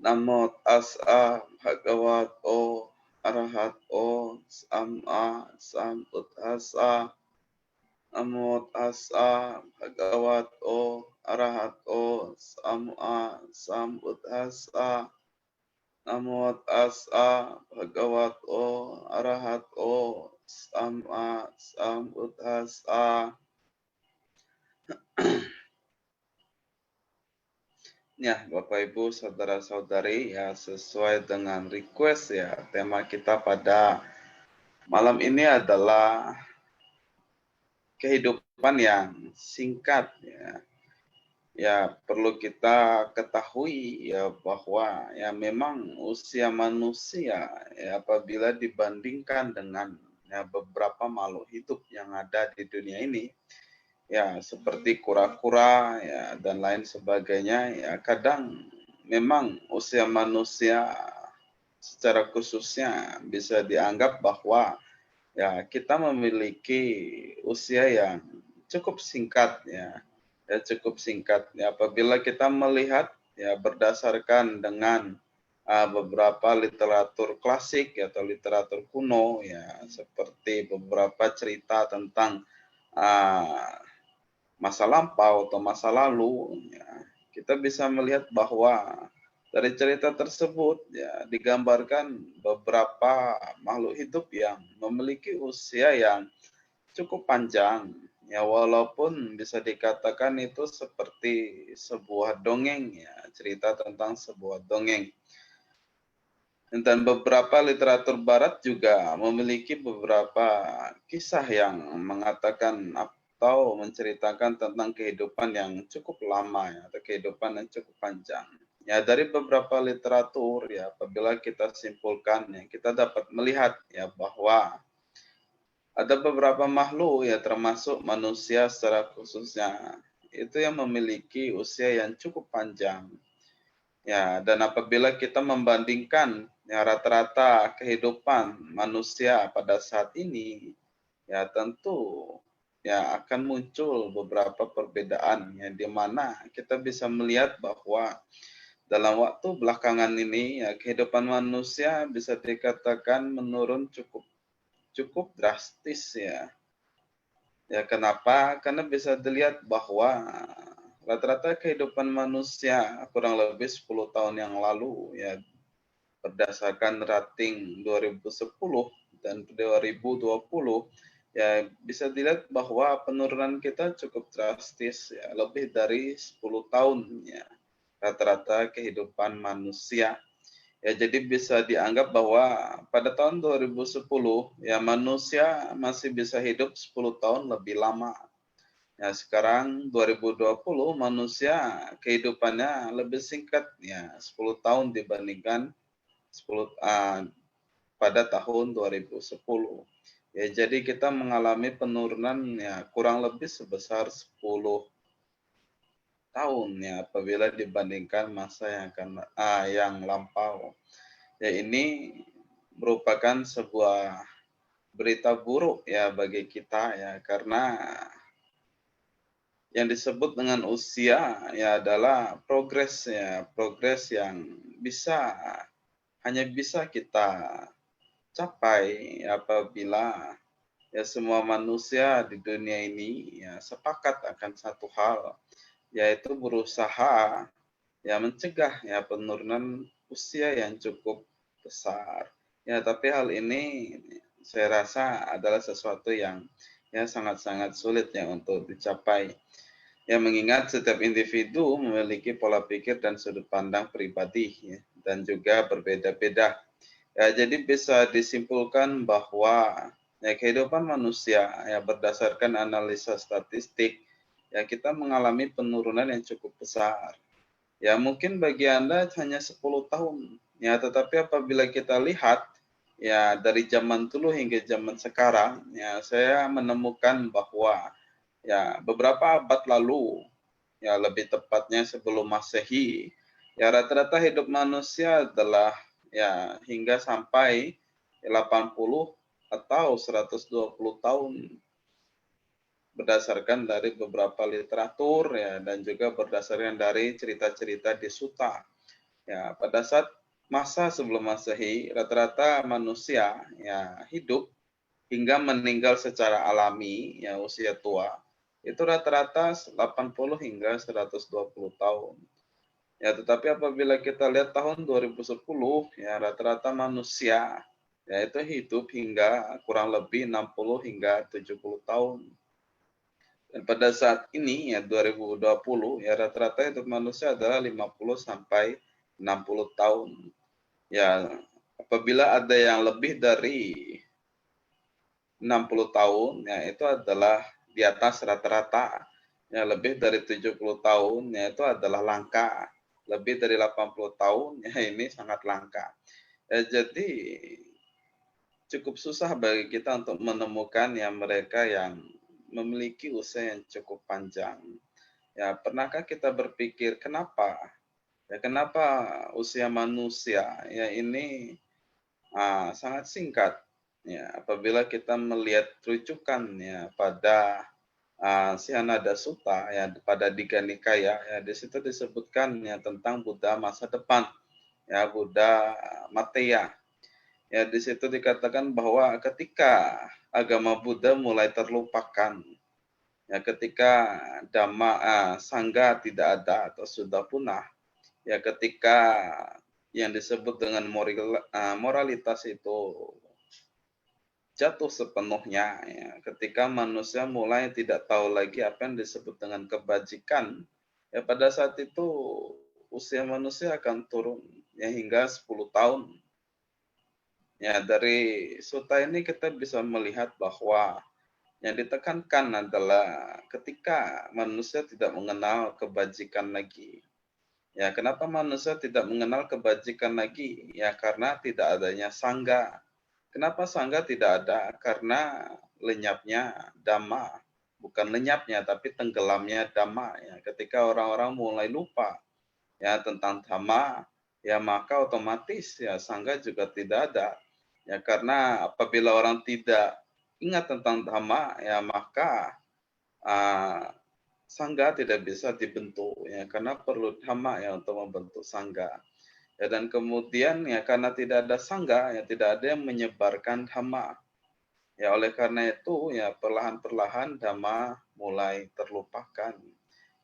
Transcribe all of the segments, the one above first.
Namo tassa bhagavato arahato sama sambuddhassa. Namo tassa bhagavato arahato sama sambuddhassa. Namo tassa bhagavato arahato sama sambuddhassa. Ya, Bapak Ibu, saudara-saudari, ya sesuai dengan request ya, tema kita pada malam ini adalah kehidupan yang singkat ya. Ya, perlu kita ketahui ya bahwa ya memang usia manusia ya apabila dibandingkan dengan ya beberapa makhluk hidup yang ada di dunia ini ya seperti kura-kura ya dan lain sebagainya ya kadang memang usia manusia secara khususnya bisa dianggap bahwa ya kita memiliki usia yang cukup singkat ya. Ya cukup singkat ya apabila kita melihat ya berdasarkan dengan beberapa literatur klasik atau literatur kuno ya seperti beberapa cerita tentang uh, masa lampau atau masa lalu, ya, kita bisa melihat bahwa dari cerita tersebut ya digambarkan beberapa makhluk hidup yang memiliki usia yang cukup panjang. Ya walaupun bisa dikatakan itu seperti sebuah dongeng ya, cerita tentang sebuah dongeng. Dan beberapa literatur barat juga memiliki beberapa kisah yang mengatakan atau menceritakan tentang kehidupan yang cukup lama ya, atau kehidupan yang cukup panjang. Ya dari beberapa literatur ya apabila kita simpulkan ya kita dapat melihat ya bahwa ada beberapa makhluk ya termasuk manusia secara khususnya itu yang memiliki usia yang cukup panjang. Ya, dan apabila kita membandingkan ya rata-rata kehidupan manusia pada saat ini, ya tentu ya akan muncul beberapa perbedaan ya di mana kita bisa melihat bahwa dalam waktu belakangan ini ya kehidupan manusia bisa dikatakan menurun cukup cukup drastis ya. Ya kenapa? Karena bisa dilihat bahwa rata-rata kehidupan manusia kurang lebih 10 tahun yang lalu ya berdasarkan rating 2010 dan 2020 ya bisa dilihat bahwa penurunan kita cukup drastis ya lebih dari 10 tahun ya rata-rata kehidupan manusia. Ya jadi bisa dianggap bahwa pada tahun 2010 ya manusia masih bisa hidup 10 tahun lebih lama. Ya sekarang 2020 manusia kehidupannya lebih singkat ya 10 tahun dibandingkan 10 pada tahun 2010. Ya, jadi kita mengalami penurunan ya kurang lebih sebesar 10 tahun ya apabila dibandingkan masa yang lampau. Ya ini merupakan sebuah berita buruk ya bagi kita ya karena yang disebut dengan usia ya adalah progres ya, progres yang hanya bisa kita capai apabila ya semua manusia di dunia ini ya sepakat akan satu hal, yaitu berusaha ya mencegah ya penurunan usia yang cukup besar. Ya, tapi hal ini saya rasa adalah sesuatu yang ya sangat-sangat sulit ya untuk dicapai. Ya, mengingat setiap individu memiliki pola pikir dan sudut pandang pribadi ya, dan juga berbeda-beda. Ya, jadi bisa disimpulkan bahwa ya kehidupan manusia ya berdasarkan analisa statistik ya kita mengalami penurunan yang cukup besar. Ya mungkin bagi Anda hanya 10 tahun. Ya, tetapi apabila kita lihat ya dari zaman dulu hingga zaman sekarang ya saya menemukan bahwa ya beberapa abad lalu ya lebih tepatnya sebelum Masehi ya rata-rata hidup manusia adalah ya hingga sampai 80 atau 120 tahun berdasarkan dari beberapa literatur ya dan juga berdasarkan dari cerita-cerita di Suta. Ya, pada saat masa sebelum Masehi, rata-rata manusia ya hidup hingga meninggal secara alami, ya usia tua, itu rata-rata 80 hingga 120 tahun. Ya, tetapi apabila kita lihat tahun 2010, ya rata-rata manusia ya itu hidup hingga kurang lebih 60 hingga 70 tahun. Dan pada saat ini ya 2020 ya rata-rata hidup manusia adalah 50 sampai 60 tahun. Ya, apabila ada yang lebih dari 60 tahun, ya itu adalah di atas rata-rata. Ya, lebih dari 70 tahun, ya itu adalah langka. Lebih dari 80 tahun, ya ini sangat langka. Ya, jadi cukup susah bagi kita untuk menemukan ya mereka yang memiliki usia yang cukup panjang. Ya, pernahkah kita berpikir kenapa? Ya, kenapa usia manusia ya ini sangat singkat? Ya, apabila kita melihat rujukan ya pada Sihanada Sutta ya pada Digha Nikaya ya di situ disebutkan ya tentang Buddha masa depan ya Buddha Mateya. Ya di situ dikatakan bahwa ketika agama Buddha mulai terlupakan ya ketika Dhamma Sangha tidak ada atau sudah punah ya ketika yang disebut dengan moralitas itu jatuh sepenuhnya ya ketika manusia mulai tidak tahu lagi apa yang disebut dengan kebajikan ya pada saat itu usia manusia akan turun ya hingga 10 tahun. Ya dari sutta ini kita bisa melihat bahwa yang ditekankan adalah ketika manusia tidak mengenal kebajikan lagi. Ya, kenapa manusia tidak mengenal kebajikan lagi? Ya, karena tidak adanya sangga. Kenapa sangga tidak ada? Karena lenyapnya dhamma. Bukan lenyapnya, tapi tenggelamnya dhamma. Ya, ketika orang-orang mulai lupa ya tentang dhamma, ya maka otomatis ya sangga juga tidak ada. Ya, karena apabila orang tidak ingat tentang dhamma, ya maka uh, sangga tidak bisa dibentuk ya karena perlu dhamma ya untuk membentuk sangga. Ya, dan kemudian ya karena tidak ada sangga ya tidak ada yang menyebarkan dhamma. Ya oleh karena itu ya perlahan-perlahan dhamma mulai terlupakan.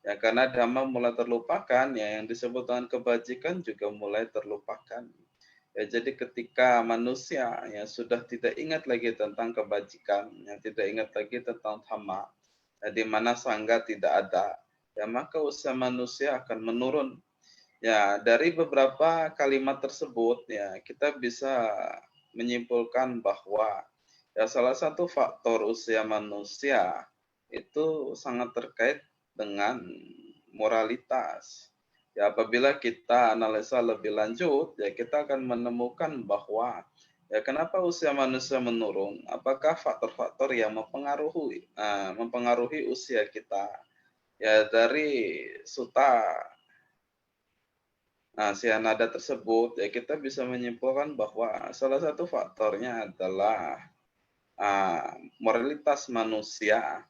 Ya karena dhamma mulai terlupakan ya yang disebut dengan kebajikan juga mulai terlupakan. Ya jadi ketika manusia ya sudah tidak ingat lagi tentang kebajikan, yang tidak ingat lagi tentang dhamma, ya, di mana sangga tidak ada, ya maka usia manusia akan menurun. Ya, dari beberapa kalimat tersebut ya kita bisa menyimpulkan bahwa ya salah satu faktor usia manusia itu sangat terkait dengan moralitas. Ya, apabila kita analisa lebih lanjut, ya kita akan menemukan bahwa ya kenapa usia manusia menurun? Apakah faktor-faktor yang mempengaruhi usia kita? Ya dari Sutta Sihanada tersebut, ya kita bisa menyimpulkan bahwa salah satu faktornya adalah moralitas manusia.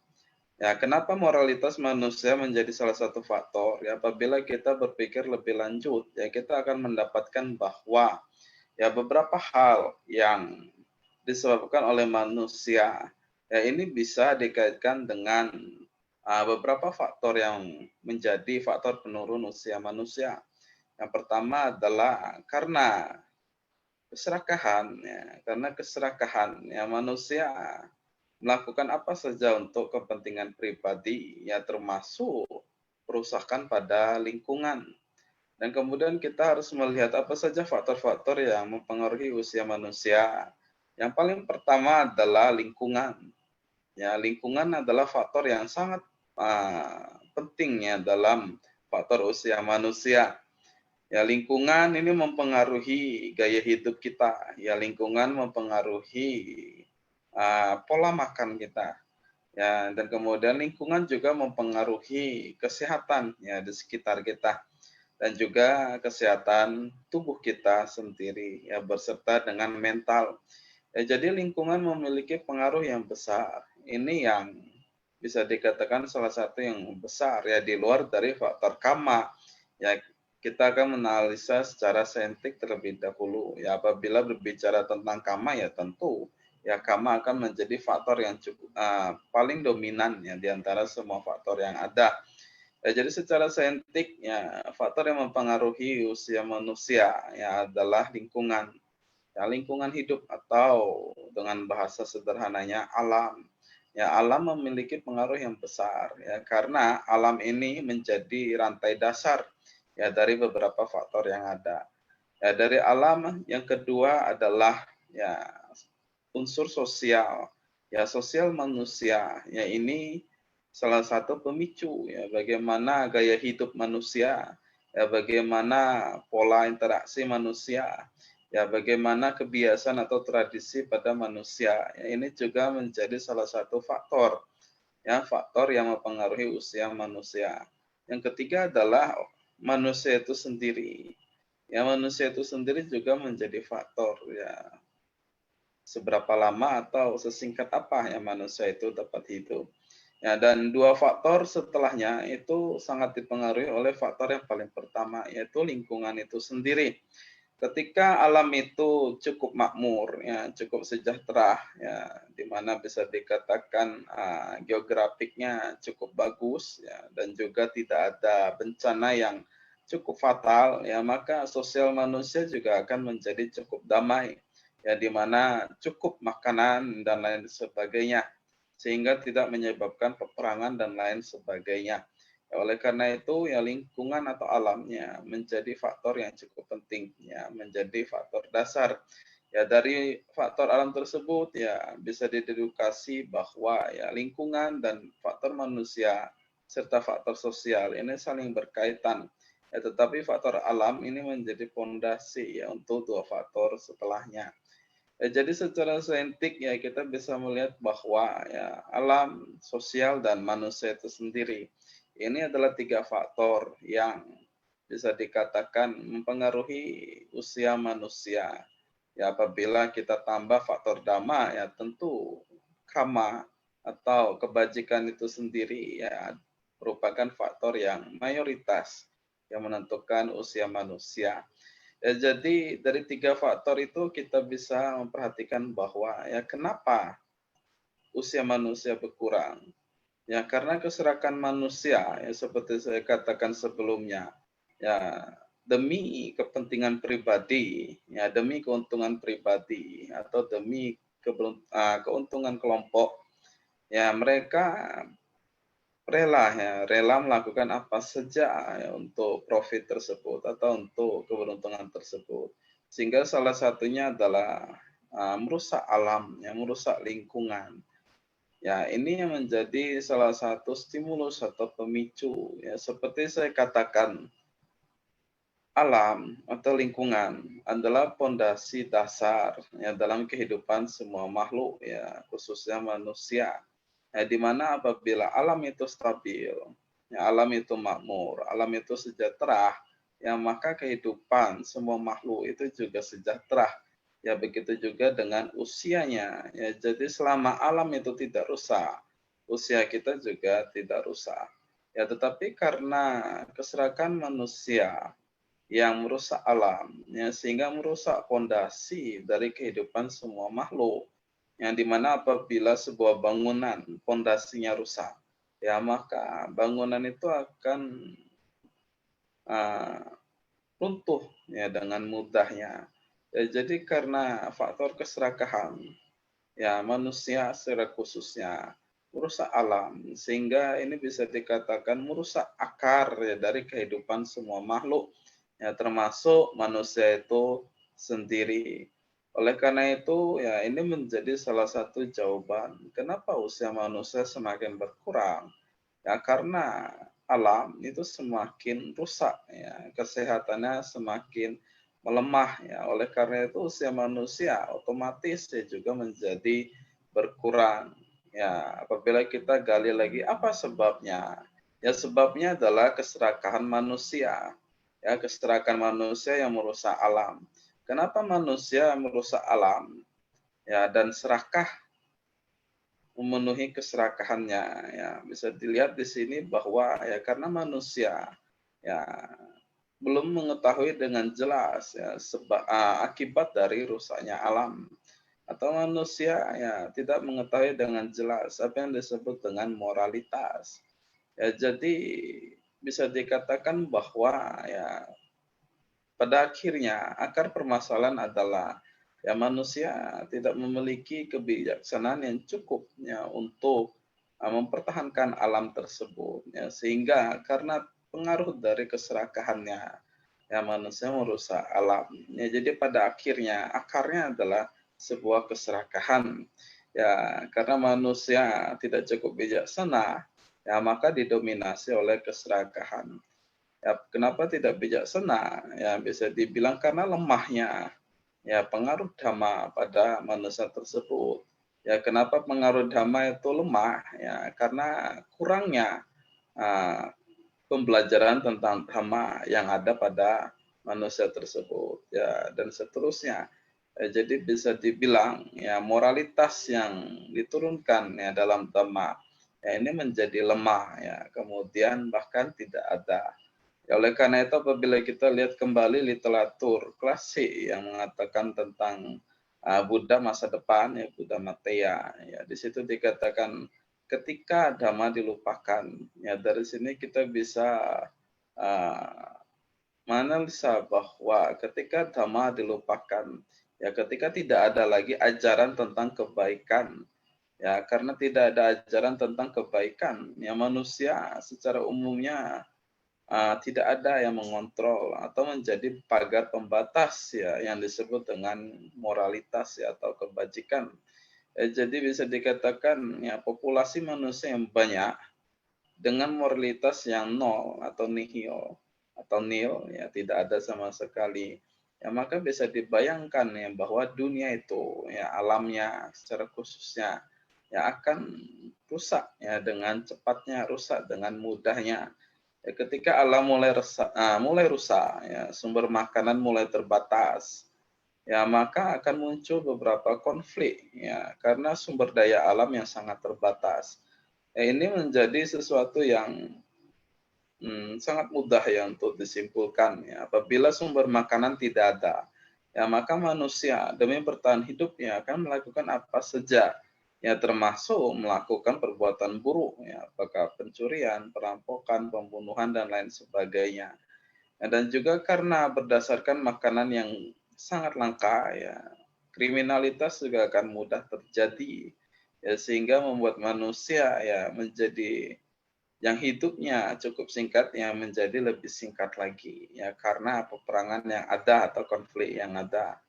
Ya, kenapa moralitas manusia menjadi salah satu faktor? Ya, apabila kita berpikir lebih lanjut, ya kita akan mendapatkan bahwa ya beberapa hal yang disebabkan oleh manusia, ya ini bisa dikaitkan dengan beberapa faktor yang menjadi faktor penurun usia manusia. Yang pertama adalah karena keserakahan, ya, karena keserakahan ya manusia melakukan apa saja untuk kepentingan pribadi, ya termasuk perusakan pada lingkungan. Dan kemudian kita harus melihat apa saja faktor-faktor yang mempengaruhi usia manusia. Yang paling pertama adalah lingkungan. Ya, lingkungan adalah faktor yang sangat penting ya dalam faktor usia manusia. Ya, lingkungan ini mempengaruhi gaya hidup kita. Ya, lingkungan mempengaruhi pola makan kita. Ya, dan kemudian lingkungan juga mempengaruhi kesehatan ya di sekitar kita dan juga kesehatan tubuh kita sendiri ya beserta dengan mental. Ya, jadi lingkungan memiliki pengaruh yang besar. Ini yang bisa dikatakan salah satu yang besar ya di luar dari faktor karma. Ya, kita akan menganalisa secara saintik terlebih dahulu. Ya, apabila berbicara tentang kama ya tentu ya kama akan menjadi faktor yang cukup paling dominan ya di antara semua faktor yang ada. Ya, jadi secara saintik ya faktor yang mempengaruhi usia manusia ya adalah lingkungan. Ya, lingkungan hidup atau dengan bahasa sederhananya alam. Ya, alam memiliki pengaruh yang besar ya karena alam ini menjadi rantai dasar ya dari beberapa faktor yang ada. Ya, dari alam yang kedua adalah ya unsur sosial. Ya, sosial manusia. Ya, ini salah satu pemicu ya bagaimana gaya hidup manusia, ya bagaimana pola interaksi manusia, ya bagaimana kebiasaan atau tradisi pada manusia. Ya, ini juga menjadi salah satu faktor ya faktor yang mempengaruhi usia manusia. Yang ketiga adalah manusia itu sendiri. Ya, manusia itu sendiri juga menjadi faktor ya seberapa lama atau sesingkat apa ya manusia itu dapat hidup. Ya, dan dua faktor setelahnya itu sangat dipengaruhi oleh faktor yang paling pertama, yaitu lingkungan itu sendiri. Ketika alam itu cukup makmur, ya, cukup sejahtera, ya, di mana bisa dikatakan geografiknya cukup bagus, ya, dan juga tidak ada bencana yang cukup fatal, ya, maka sosial manusia juga akan menjadi cukup damai, ya, di mana cukup makanan dan lain sebagainya, sehingga tidak menyebabkan peperangan dan lain sebagainya. Ya, oleh karena itu, ya lingkungan atau alamnya menjadi faktor yang cukup penting, ya menjadi faktor dasar. Ya dari faktor alam tersebut ya bisa didedukasi bahwa ya lingkungan dan faktor manusia serta faktor sosial ini saling berkaitan. Ya, tetapi faktor alam ini menjadi fondasi ya untuk dua faktor setelahnya. Ya, jadi secara saintik ya kita bisa melihat bahwa ya alam, sosial dan manusia itu sendiri ini adalah tiga faktor yang bisa dikatakan mempengaruhi usia manusia. Ya apabila kita tambah faktor dhamma ya tentu kama atau kebajikan itu sendiri ya merupakan faktor yang mayoritas yang menentukan usia manusia. Ya, jadi dari tiga faktor itu kita bisa memperhatikan bahwa ya kenapa usia manusia berkurang. Ya karena keserakan manusia ya seperti saya katakan sebelumnya. Ya demi kepentingan pribadi, ya demi keuntungan pribadi atau demi keuntungan kelompok, ya mereka rela melakukan apa saja ya, untuk profit tersebut atau untuk keberuntungan tersebut. Sehingga salah satunya adalah merusak alam, ya, merusak lingkungan. Ya, ini yang menjadi salah satu stimulus atau pemicu. Ya, seperti saya katakan, alam atau lingkungan adalah pondasi dasar ya dalam kehidupan semua makhluk ya, khususnya manusia. Ya, di mana apabila alam itu stabil, ya, alam itu makmur, alam itu sejahtera, ya maka kehidupan semua makhluk itu juga sejahtera. Ya begitu juga dengan usianya. Ya, jadi selama alam itu tidak rusak, usia kita juga tidak rusak. Ya, tetapi karena keserakan manusia yang merusak alam, ya, sehingga merusak fondasi dari kehidupan semua makhluk. Yang dimana apabila sebuah bangunan fondasinya rusak, ya maka bangunan itu akan uh, runtuh ya dengan mudahnya. Ya, jadi karena faktor keserakahan, ya manusia secara khususnya merusak alam, sehingga ini bisa dikatakan merusak akar ya dari kehidupan semua makhluk, ya termasuk manusia itu sendiri. Oleh karena itu, ya ini menjadi salah satu jawaban kenapa usia manusia semakin berkurang. Ya karena alam itu semakin rusak, ya kesehatannya semakin melemah. Ya oleh karena itu usia manusia otomatis ya juga menjadi berkurang. Ya apabila kita gali lagi apa sebabnya? Ya sebabnya adalah keserakahan manusia. Ya keserakahan manusia yang merusak alam. Kenapa manusia merusak alam? Ya dan serakah memenuhi keserakahannya. Ya bisa dilihat di sini bahwa ya karena manusia ya belum mengetahui dengan jelas ya akibat dari rusaknya alam, atau manusia ya tidak mengetahui dengan jelas apa yang disebut dengan moralitas. Ya, jadi bisa dikatakan bahwa ya pada akhirnya akar permasalahan adalah ya manusia tidak memiliki kebijaksanaan yang cukup ya untuk mempertahankan alam tersebut ya, sehingga karena pengaruh dari keserakahannya ya manusia merusak alam. Ya, jadi pada akhirnya akarnya adalah sebuah keserakahan. Ya, karena manusia tidak cukup bijaksana, ya maka didominasi oleh keserakahan. Ya, kenapa tidak bijaksana? Ya, bisa dibilang karena lemahnya ya pengaruh dhamma pada manusia tersebut. Ya, kenapa pengaruh dhamma itu lemah? Ya, karena kurangnya uh, pembelajaran tentang dhamma yang ada pada manusia tersebut. Ya, dan seterusnya. Jadi bisa dibilang ya moralitas yang diturunkan ya dalam dhamma ya ini menjadi lemah ya, kemudian bahkan tidak ada. Ya, oleh karena itu apabila kita lihat kembali literatur klasik yang mengatakan tentang Buddha masa depan ya Buddha Mattaya ya di situ dikatakan ketika dhamma dilupakan ya dari sini kita bisa uh, menganalisa bahwa ketika dhamma dilupakan ya ketika tidak ada lagi ajaran tentang kebaikan ya karena tidak ada ajaran tentang kebaikan ya manusia secara umumnya tidak ada yang mengontrol atau menjadi pagar pembatas ya yang disebut dengan moralitas ya atau kebajikan. Jadi bisa dikatakan ya populasi manusia yang banyak dengan moralitas yang nol atau nihil atau nil ya tidak ada sama sekali. Ya maka bisa dibayangkan ya bahwa dunia itu ya alamnya secara khususnya ya akan rusak ya dengan cepatnya, rusak dengan mudahnya. Ya, ketika alam mulai rusak, ya, sumber makanan mulai terbatas, ya maka akan muncul beberapa konflik, ya karena sumber daya alam yang sangat terbatas. Ya, ini menjadi sesuatu yang sangat mudah ya untuk disimpulkan. Ya, apabila sumber makanan tidak ada, ya maka manusia demi bertahan hidupnya akan melakukan apa saja ya termasuk melakukan perbuatan buruk ya apakah pencurian, perampokan, pembunuhan dan lain sebagainya. Ya, dan juga karena berdasarkan makanan yang sangat langka ya kriminalitas juga akan mudah terjadi ya sehingga membuat manusia ya menjadi yang hidupnya cukup singkat yang menjadi lebih singkat lagi ya karena peperangan yang ada atau konflik yang ada.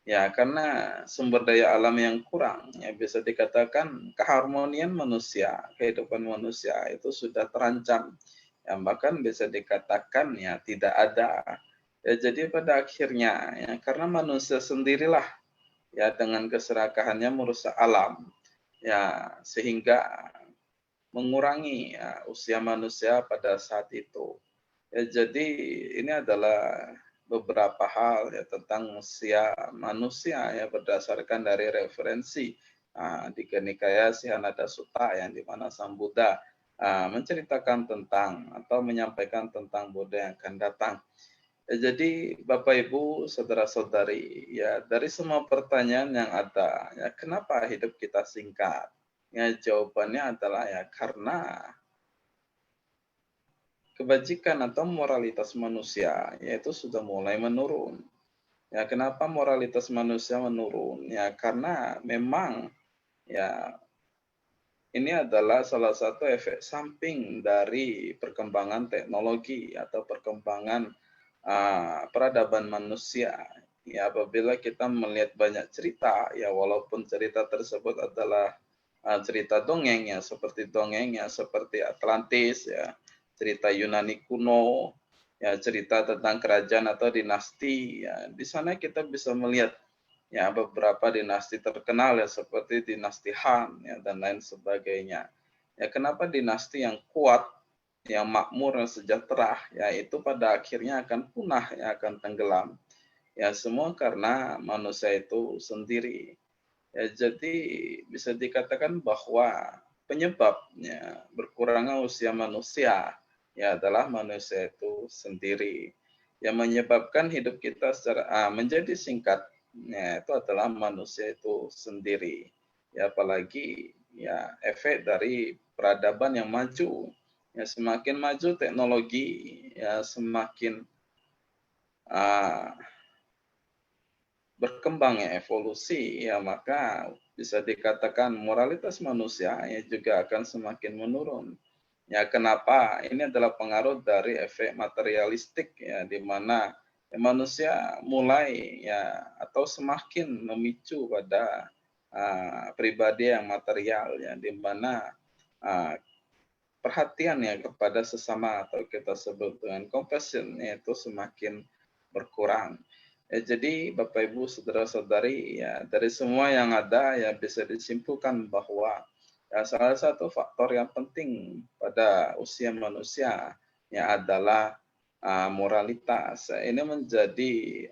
Ya, karena sumber daya alam yang kurang, ya bisa dikatakan keharmonian manusia, kehidupan manusia itu sudah terancam. Ya, bahkan bisa dikatakan ya tidak ada. Ya, jadi pada akhirnya ya karena manusia sendirilah ya dengan keserakahannya merusak alam. Ya, sehingga mengurangi ya, usia manusia pada saat itu. Ya, jadi ini adalah beberapa hal ya tentang usia manusia ya berdasarkan dari referensi di Kenikaya Sihanada Sutta yang di mana Sang Buddha menceritakan tentang atau menyampaikan tentang Buddha yang akan datang. Ya, jadi Bapak Ibu saudara-saudari ya dari semua pertanyaan yang ada ya kenapa hidup kita singkat? Ya jawabannya adalah ya karena kebajikan atau moralitas manusia yaitu sudah mulai menurun. Ya, kenapa moralitas manusia menurun? Ya, karena memang ya ini adalah salah satu efek samping dari perkembangan teknologi atau perkembangan peradaban manusia. Ya, apabila kita melihat banyak cerita, ya walaupun cerita tersebut adalah cerita dongeng ya, seperti Atlantis ya, cerita Yunani kuno, ya cerita tentang kerajaan atau dinasti. Ya, di sana kita bisa melihat ya beberapa dinasti terkenal ya seperti dinasti Han ya dan lain sebagainya. Ya kenapa dinasti yang kuat, yang makmur, yang sejahtera, ya itu pada akhirnya akan punah, ya akan tenggelam. Ya semua karena manusia itu sendiri. Ya, jadi bisa dikatakan bahwa penyebabnya berkurangnya usia manusia ya adalah manusia itu sendiri. yang menyebabkan hidup kita secara menjadi singkat, ya itu adalah manusia itu sendiri. Ya apalagi ya efek dari peradaban yang maju. Ya semakin maju teknologi, ya semakin uh, berkembang ya evolusi, ya maka bisa dikatakan moralitas manusia ya juga akan semakin menurun. Ya kenapa? Ini adalah pengaruh dari efek materialistik ya di mana ya, manusia mulai ya atau semakin memicu pada pribadi yang material ya di mana uh, perhatian ya kepada sesama atau kita sebut dengan compassion itu semakin berkurang. Ya, jadi Bapak Ibu saudara-saudari ya dari semua yang ada ya bisa disimpulkan bahwa ya, salah satu faktor yang penting pada usia manusia ya adalah moralitas. Ini menjadi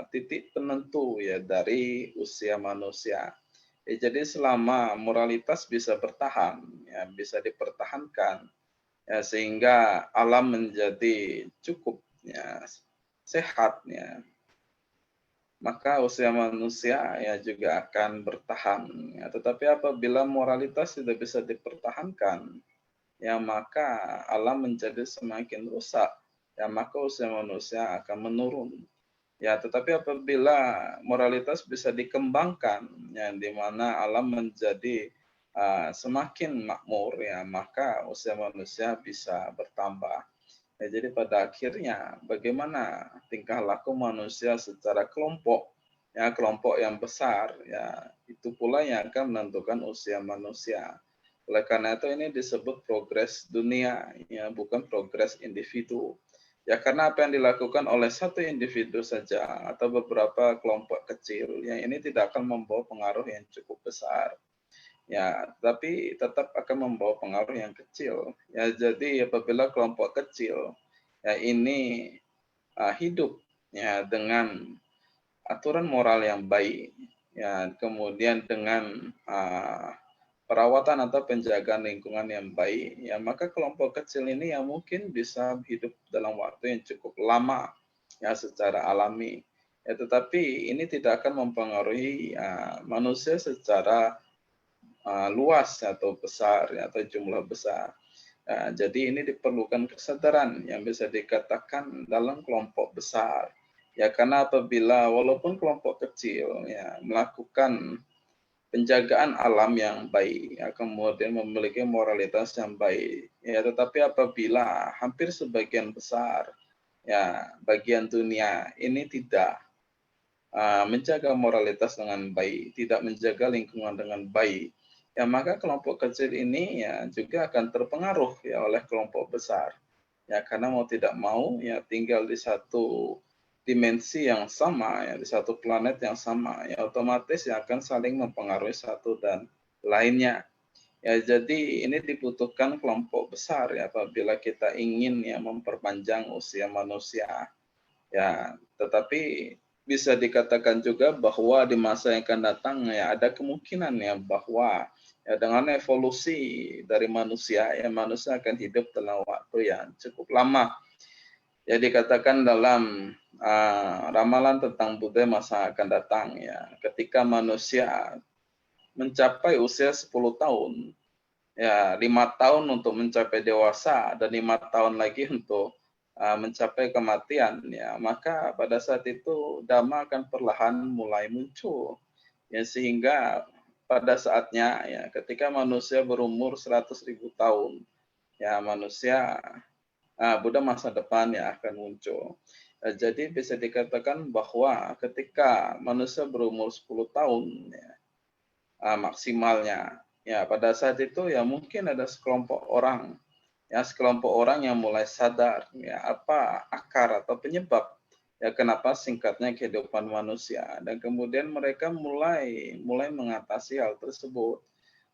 titik penentu ya dari usia manusia. Ya, jadi selama moralitas bisa bertahan, ya, bisa dipertahankan, ya, sehingga alam menjadi cukup ya, sehat, ya, maka usia manusia ya juga akan bertahan. Ya. Tetapi apabila moralitas tidak bisa dipertahankan, ya maka alam menjadi semakin rusak. Ya maka usia manusia akan menurun. Ya, tetapi apabila moralitas bisa dikembangkan, ya, di mana alam menjadi semakin makmur, ya, maka usia manusia bisa bertambah. Ya, jadi pada akhirnya, bagaimana tingkah laku manusia secara kelompok, ya, kelompok yang besar, ya, itu pula yang akan menentukan usia manusia. Oleh karena itu ini disebut progres dunia, ya, bukan progres individu. Ya karena apa yang dilakukan oleh satu individu saja atau beberapa kelompok kecil, yang ini tidak akan membawa pengaruh yang cukup besar. Ya, tapi tetap akan membawa pengaruh yang kecil. Ya, jadi apabila kelompok kecil ya ini hidup ya dengan aturan moral yang baik, ya kemudian dengan perawatan atau penjagaan lingkungan yang baik, ya maka kelompok kecil ini yang mungkin bisa hidup dalam waktu yang cukup lama, ya secara alami. Ya, tetapi ini tidak akan mempengaruhi manusia secara luas atau besar, ya, atau jumlah besar. Jadi ini diperlukan kesadaran yang bisa dikatakan dalam kelompok besar. Ya karena apabila walaupun kelompok kecil ya melakukan penjagaan alam yang baik, ya, kemudian memiliki moralitas yang baik. Ya, tetapi apabila hampir sebagian besar ya bagian dunia ini tidak menjaga moralitas dengan baik, tidak menjaga lingkungan dengan baik, ya maka kelompok kecil ini ya juga akan terpengaruh ya oleh kelompok besar. Ya karena mau tidak mau ya tinggal di satu dimensi yang sama, ya di satu planet yang sama, ya otomatis ya akan saling mempengaruhi satu dan lainnya. Ya jadi ini dibutuhkan kelompok besar ya apabila kita ingin ya memperpanjang usia manusia. Ya, tetapi bisa dikatakan juga bahwa di masa yang akan datang ya ada kemungkinan ya bahwa ya dengan evolusi dari manusia ya manusia akan hidup dalam waktu yang cukup lama. Ya dikatakan dalam ramalan tentang Buddha masa akan datang ya ketika manusia mencapai usia 10 tahun ya 5 tahun untuk mencapai dewasa dan 5 tahun lagi untuk mencapai kematian ya maka pada saat itu dhamma akan perlahan mulai muncul ya sehingga pada saatnya ya ketika manusia berumur 100.000 tahun ya manusia Buddha masa depan yang akan muncul. Jadi bisa dikatakan bahwa ketika manusia berumur 10 tahun ya, maksimalnya. Ya, pada saat itu ya mungkin ada sekelompok orang yang mulai sadar ya apa akar atau penyebab ya kenapa singkatnya kehidupan manusia dan kemudian mereka mulai mengatasi hal tersebut.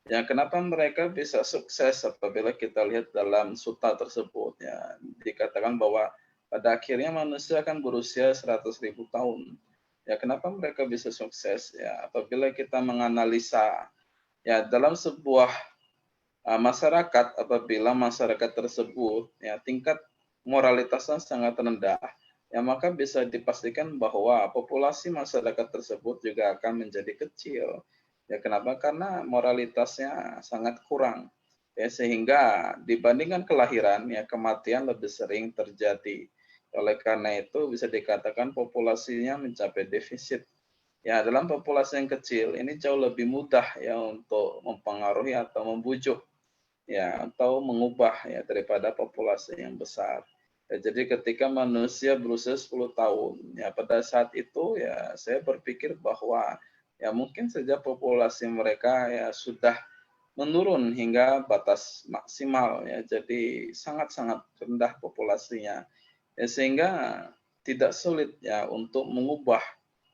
Ya, kenapa mereka bisa sukses apabila kita lihat dalam sutta tersebut ya dikatakan bahwa pada akhirnya manusia akan berusia 100.000 tahun. Ya, kenapa mereka bisa sukses? Ya, apabila kita menganalisa ya dalam sebuah masyarakat apabila masyarakat tersebut ya tingkat moralitasnya sangat rendah ya maka bisa dipastikan bahwa populasi masyarakat tersebut juga akan menjadi kecil. Ya kenapa? Karena moralitasnya sangat kurang. Ya sehingga dibandingkan kelahiran ya kematian lebih sering terjadi. Oleh karena itu bisa dikatakan populasinya mencapai defisit. Ya dalam populasi yang kecil ini jauh lebih mudah ya untuk mempengaruhi atau membujuk ya atau mengubah ya daripada populasi yang besar. Ya, jadi ketika manusia berusia 10 tahun, ya pada saat itu ya saya berpikir bahwa ya mungkin saja populasi mereka ya sudah menurun hingga batas maksimal ya. Jadi sangat-sangat rendah populasinya. Ya, sehingga tidak sulit ya untuk mengubah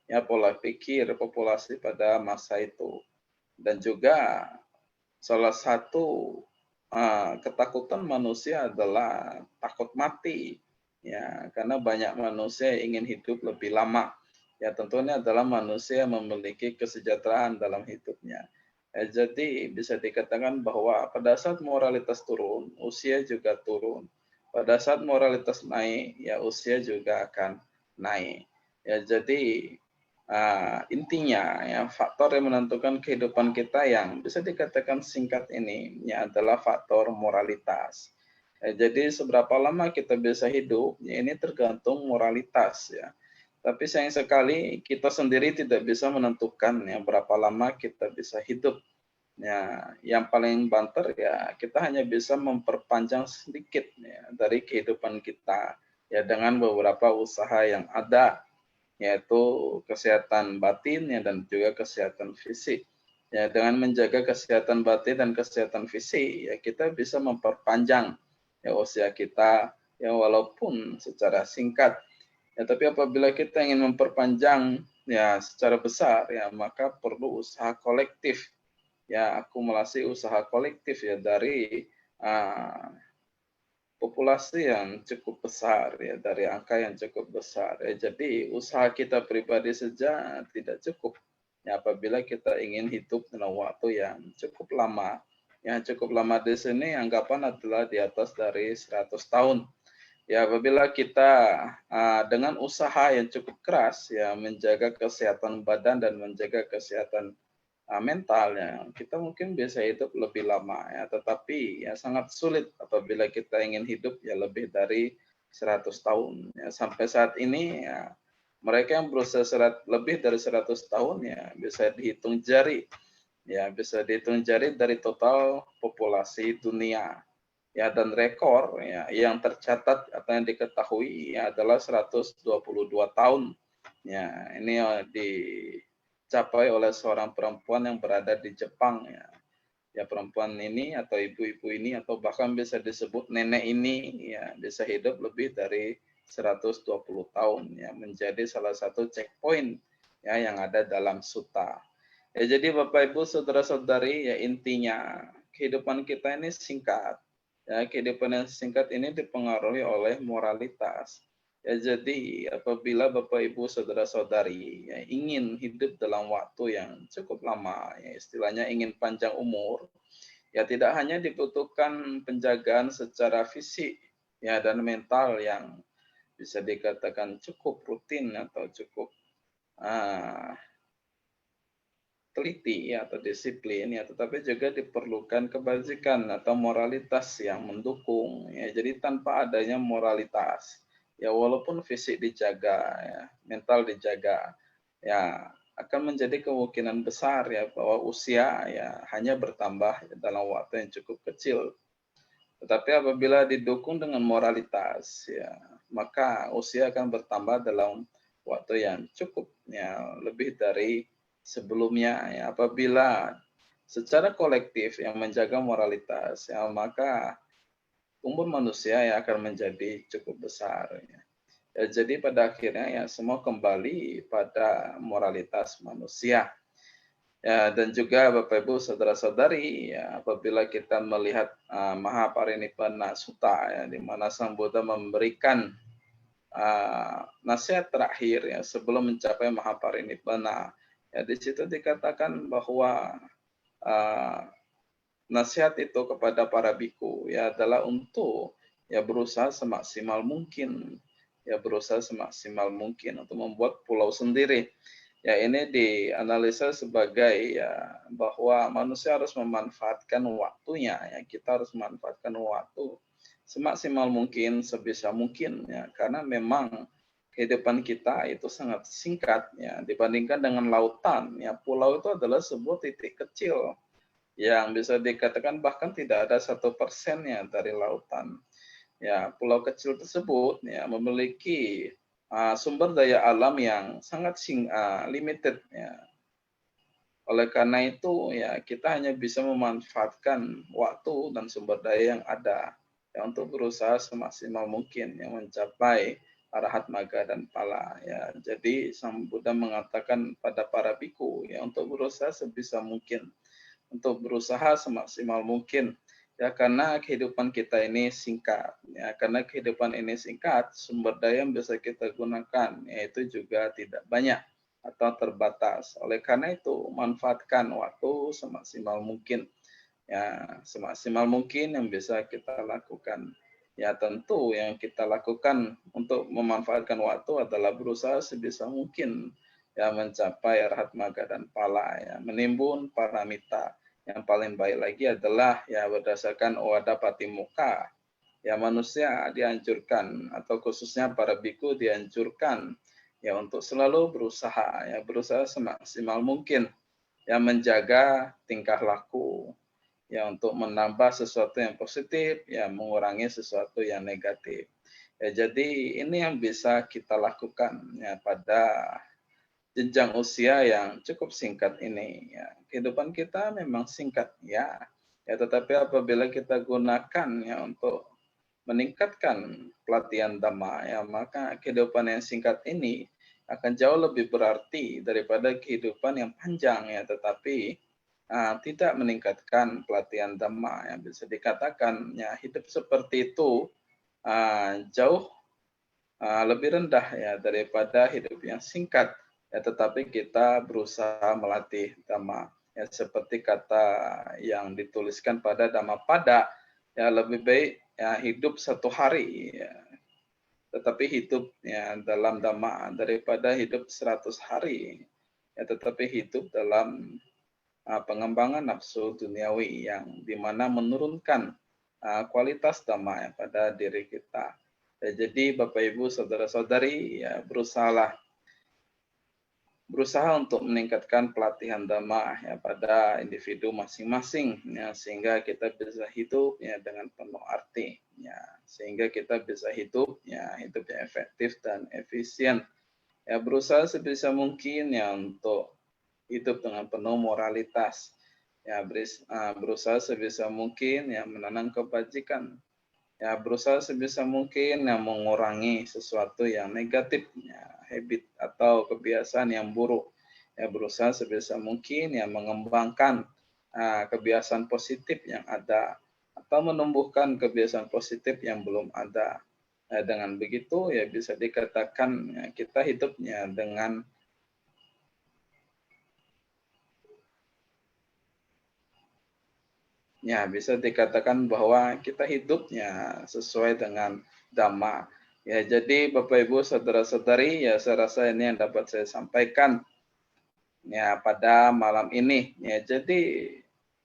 ya pola pikir populasi pada masa itu. Dan juga salah satu ketakutan manusia adalah takut mati, ya karena banyak manusia yang ingin hidup lebih lama. Ya tentunya adalah manusia yang memiliki kesejahteraan dalam hidupnya. Jadi bisa dikatakan bahwa pada saat moralitas turun, usia juga turun. Pada saat moralitas naik, ya usia juga akan naik. Ya jadi intinya ya faktor yang menentukan kehidupan kita yang bisa dikatakan singkat ini ya adalah faktor moralitas. Jadi seberapa lama kita bisa hidup ya ini tergantung moralitas ya. Tapi sayang sekali kita sendiri tidak bisa menentukan ya berapa lama kita bisa hidup. Ya, yang paling banter ya kita hanya bisa memperpanjang sedikit ya dari kehidupan kita ya dengan beberapa usaha yang ada yaitu kesehatan batin ya, dan juga kesehatan fisik. Ya, dengan menjaga kesehatan batin dan kesehatan fisik, ya kita bisa memperpanjang ya usia kita ya walaupun secara singkat. Ya, tapi apabila kita ingin memperpanjang ya secara besar ya maka perlu usaha kolektif. Ya, akumulasi usaha kolektif ya dari uh, populasi yang cukup besar ya dari angka yang cukup besar ya. Jadi usaha kita pribadi saja tidak cukup ya apabila kita ingin hidup dalam waktu yang cukup lama. Yang cukup lama di sini anggapan adalah di atas dari 100 tahun. Ya apabila kita dengan usaha yang cukup keras ya menjaga kesehatan badan dan menjaga kesehatan mentalnya, kita mungkin bisa hidup lebih lama ya, tetapi ya sangat sulit apabila kita ingin hidup ya lebih dari 100 tahun. Ya, sampai saat ini ya mereka yang berusia lebih dari 100 tahun ya bisa dihitung jari. Ya, bisa dihitung jari dari total populasi dunia. Ya, dan rekor ya yang tercatat atau yang diketahui ya adalah 122 tahun. Ya, ini dicapai oleh seorang perempuan yang berada di Jepang ya. Ya perempuan ini atau ibu-ibu ini atau bahkan bisa disebut nenek ini ya bisa hidup lebih dari 120 tahun ya menjadi salah satu checkpoint ya yang ada dalam suta. Ya jadi Bapak Ibu saudara-saudari ya intinya kehidupan kita ini singkat. Ya kehidupan yang singkat ini dipengaruhi oleh moralitas. Ya jadi apabila Bapak Ibu saudara-saudari ya, ingin hidup dalam waktu yang cukup lama, ya istilahnya ingin panjang umur, ya tidak hanya dibutuhkan penjagaan secara fisik ya dan mental yang bisa dikatakan cukup rutin atau cukup uh, teliti ya, atau disiplin ya, tetapi juga diperlukan kebajikan atau moralitas yang mendukung ya. Jadi tanpa adanya moralitas ya walaupun fisik dijaga ya, mental dijaga ya akan menjadi kemungkinan besar ya bahwa usia ya hanya bertambah dalam waktu yang cukup kecil. Tetapi apabila didukung dengan moralitas ya maka usia akan bertambah dalam waktu yang cukup ya lebih dari sebelumnya ya apabila secara kolektif yang menjaga moralitas ya maka umur manusia yang akan menjadi cukup besar ya. Ya, jadi pada akhirnya ya semua kembali pada moralitas manusia. Ya, dan juga Bapak Ibu saudara-saudari ya apabila kita melihat Mahaparinibbana Sutta ya di mana Sang Buddha memberikan nasihat terakhir ya sebelum mencapai Mahaparinibbana. Ya di situ dikatakan bahwa nasihat itu kepada para biku ya adalah untuk ya berusaha semaksimal mungkin ya berusaha semaksimal mungkin untuk membuat pulau sendiri. Ya ini dianalisa sebagai ya bahwa manusia harus memanfaatkan waktunya, ya kita harus memanfaatkan waktu semaksimal mungkin, sebisa mungkin ya, karena memang kehidupan kita itu sangat singkat ya dibandingkan dengan lautan. Ya pulau itu adalah sebuah titik kecil yang bisa dikatakan bahkan tidak ada 1% dari lautan. Ya, pulau kecil tersebut ya memiliki sumber daya alam yang sangat limited ya. Oleh karena itu ya kita hanya bisa memanfaatkan waktu dan sumber daya yang ada ya untuk berusaha semaksimal mungkin yang mencapai arahat maga dan pala ya. Jadi Sang Buddha mengatakan pada para biku ya untuk berusaha sebisa mungkin, untuk berusaha semaksimal mungkin ya karena kehidupan kita ini singkat ya, karena kehidupan ini singkat, sumber daya yang bisa kita gunakan yaitu juga tidak banyak atau terbatas. Oleh karena itu manfaatkan waktu semaksimal mungkin ya, semaksimal mungkin yang bisa kita lakukan. Ya tentu yang kita lakukan untuk memanfaatkan waktu adalah berusaha sebisa mungkin ya mencapai arahat maga dan pala ya, menimbun paramita. Yang paling baik lagi adalah ya berdasarkan Owada Patimokkha. Ya manusia dianjurkan atau khususnya para biku dianjurkan ya untuk selalu berusaha ya berusaha semaksimal mungkin ya menjaga tingkah laku ya untuk menambah sesuatu yang positif ya mengurangi sesuatu yang negatif. Ya jadi ini yang bisa kita lakukan ya pada jenjang usia yang cukup singkat ini ya. Kehidupan kita memang singkat ya. Ya tetapi apabila kita gunakan ya untuk meningkatkan pelatihan dhamma ya maka kehidupan yang singkat ini akan jauh lebih berarti daripada kehidupan yang panjang ya tetapi tidak meningkatkan pelatihan dhamma yang bisa dikatakan ya hidup seperti itu jauh lebih rendah ya daripada hidup yang singkat ya tetapi kita berusaha melatih dhamma ya seperti kata yang dituliskan pada Dhammapada ya lebih baik ya hidup 1 hari ya tetapi hidup ya dalam dhamma daripada hidup 100 hari ya tetapi hidup dalam pengembangan nafsu duniawi yang dimana menurunkan kualitas dhamma ya pada diri kita. Ya, jadi Bapak Ibu saudara-saudari ya berusaha untuk meningkatkan pelatihan dhamma ya pada individu masing-masing ya sehingga kita bisa hidup ya dengan penuh arti ya sehingga kita bisa hidup ya hidup yang efektif dan efisien ya berusaha sebisa mungkin ya untuk hidup dengan penuh moralitas ya berusaha sebisa mungkin ya menanam kebajikan ya berusaha sebisa mungkin yang mengurangi sesuatu yang negatif ya, habit atau kebiasaan yang buruk ya berusaha sebisa mungkin yang mengembangkan kebiasaan positif yang ada atau menumbuhkan kebiasaan positif yang belum ada. Dengan begitu ya bisa dikatakan ya, kita hidupnya dengan ya, bisa dikatakan bahwa kita hidupnya sesuai dengan dhamma. Ya, jadi Bapak Ibu saudara-saudari, ya saya rasa ini yang dapat saya sampaikan ya pada malam ini. Ya, jadi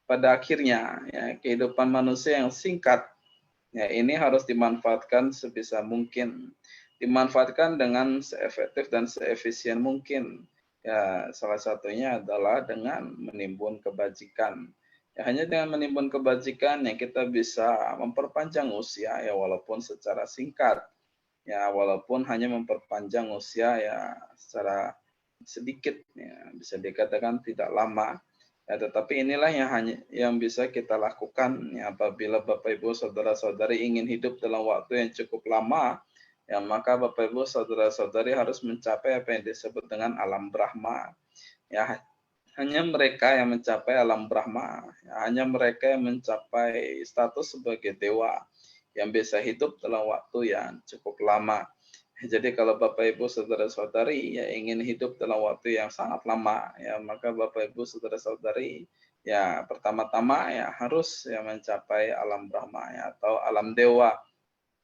pada akhirnya ya kehidupan manusia yang singkat ya ini harus dimanfaatkan sebisa mungkin. Dimanfaatkan dengan seefektif dan seefisien mungkin. Ya, salah satunya adalah dengan menimbun kebajikan. Ya, hanya dengan menimbun kebajikan yang kita bisa memperpanjang usia ya walaupun secara singkat. Ya walaupun hanya memperpanjang usia ya secara sedikit ya bisa dikatakan tidak lama. Ya, tetapi inilah yang bisa kita lakukan ya, apabila Bapak Ibu saudara-saudari ingin hidup dalam waktu yang cukup lama ya maka Bapak Ibu saudara-saudari harus mencapai apa yang disebut dengan alam Brahma. Ya hanya mereka yang mencapai alam Brahma, ya, hanya mereka yang mencapai status sebagai dewa yang bisa hidup dalam waktu yang cukup lama. Jadi kalau Bapak Ibu saudara-saudari ya ingin hidup dalam waktu yang sangat lama ya maka Bapak Ibu saudara-saudari ya pertama-tama ya harus ya mencapai alam Brahma ya atau alam dewa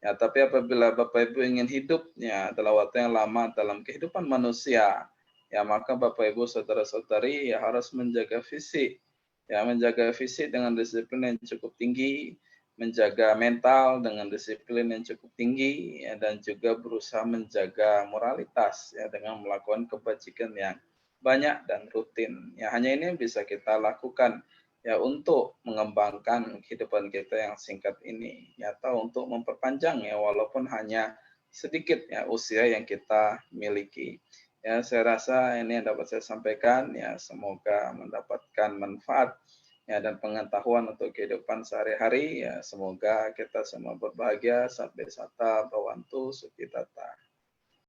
Ya, tapi apabila Bapak Ibu ingin hidup ya dalam waktu yang lama dalam kehidupan manusia, ya maka Bapak Ibu saudara-saudari ya harus menjaga fisik. Ya, menjaga fisik dengan disiplin yang cukup tinggi, menjaga mental dengan disiplin yang cukup tinggi, ya, dan juga berusaha menjaga moralitas ya dengan melakukan kebajikan yang banyak dan rutin. Ya, hanya ini yang bisa kita lakukan ya untuk mengembangkan kehidupan kita yang singkat ini, ya, atau untuk memperpanjang ya walaupun hanya sedikit ya usia yang kita miliki. Ya, saya rasa ini yang dapat saya sampaikan ya, semoga mendapatkan manfaat ya dan pengetahuan untuk kehidupan sehari-hari ya, semoga kita semua berbahagia sampai sata bawantu sukitata.